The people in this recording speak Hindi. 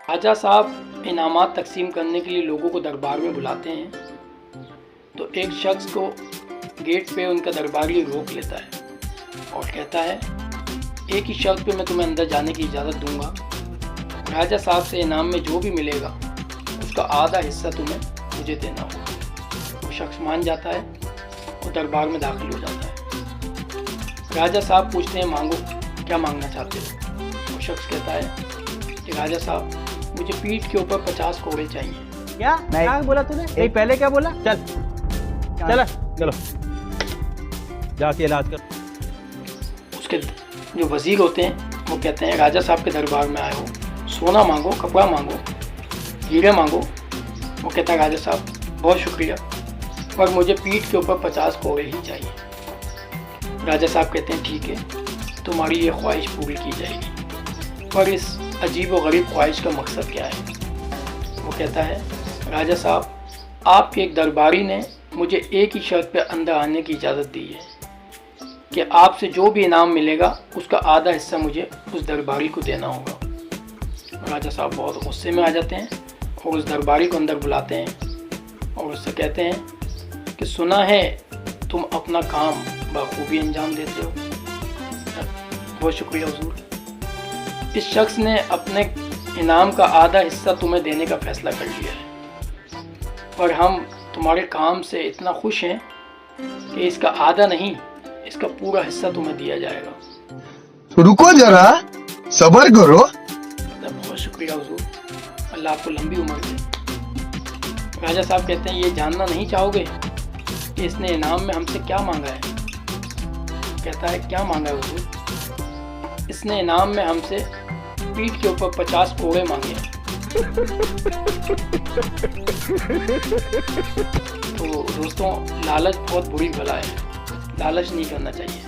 राजा साहब इनामात तकसीम करने के लिए लोगों को दरबार में बुलाते हैं तो एक शख्स को गेट पे उनका दरबारी रोक लेता है और कहता है, एक ही शर्त पे मैं तुम्हें अंदर जाने की इजाज़त दूंगा। राजा साहब से इनाम में जो भी मिलेगा उसका आधा हिस्सा तुम्हें मुझे देना होगा। वो शख्स मान जाता है और दरबार में दाखिल हो जाता है। राजा साहब पूछते हैं, मांगो, क्या मांगना चाहते हो? वो शख्स कहता है कि राजा साहब, मुझे पीठ के ऊपर 50 कोड़े चाहिए। क्या बोला तूने? नहीं, पहले क्या बोला? चल चलो जाके इलाज कर। उसके जो वजीर होते हैं वो कहते हैं, राजा साहब के दरबार में आए हो, सोना मांगो, कपड़ा मांगो, हीरे मांगो। वो कहता है, राजा साहब बहुत शुक्रिया, पर मुझे पीठ के ऊपर 50 कोड़े ही चाहिए। राजा साहब कहते हैं, ठीक है, तुम्हारी ये ख्वाहिश पूरी की जाएगी, पर इस अजीब व गरीब ख्वाहिश का मकसद क्या है? वो कहता है, राजा साहब, आपके एक दरबारी ने मुझे एक ही शर्त पे अंदर आने की इजाज़त दी है कि आपसे जो भी इनाम मिलेगा उसका आधा हिस्सा मुझे उस दरबारी को देना होगा। राजा साहब बहुत गुस्से में आ जाते हैं और उस दरबारी को अंदर बुलाते हैं और उससे कहते हैं कि सुना है तुम अपना काम बखूबी अंजाम देते हो। बहुत शुक्रिया हुजूर। इस शख्स ने अपने इनाम का आधा हिस्सा तुम्हें देने का फ़ैसला कर लिया है, पर हम तुम्हारे काम से इतना खुश हैं कि इसका आधा नहीं, इसका पूरा हिस्सा तुम्हें दिया जाएगा। तो रुको जरा, सब्र करो। बहुत शुक्रिया हुजूर, अल्लाह आपको लंबी उम्र दे। राजा साहब कहते हैं, ये जानना नहीं चाहोगे कि इसने इनाम में हमसे क्या मांगा है? कहता है, क्या मांगा है हुजूर? इसने इनाम में हमसे पीठ के ऊपर 50 कोड़े मांगे हैं। तो दोस्तों, लालच बहुत बुरी बला है, लालच नहीं करना चाहिए।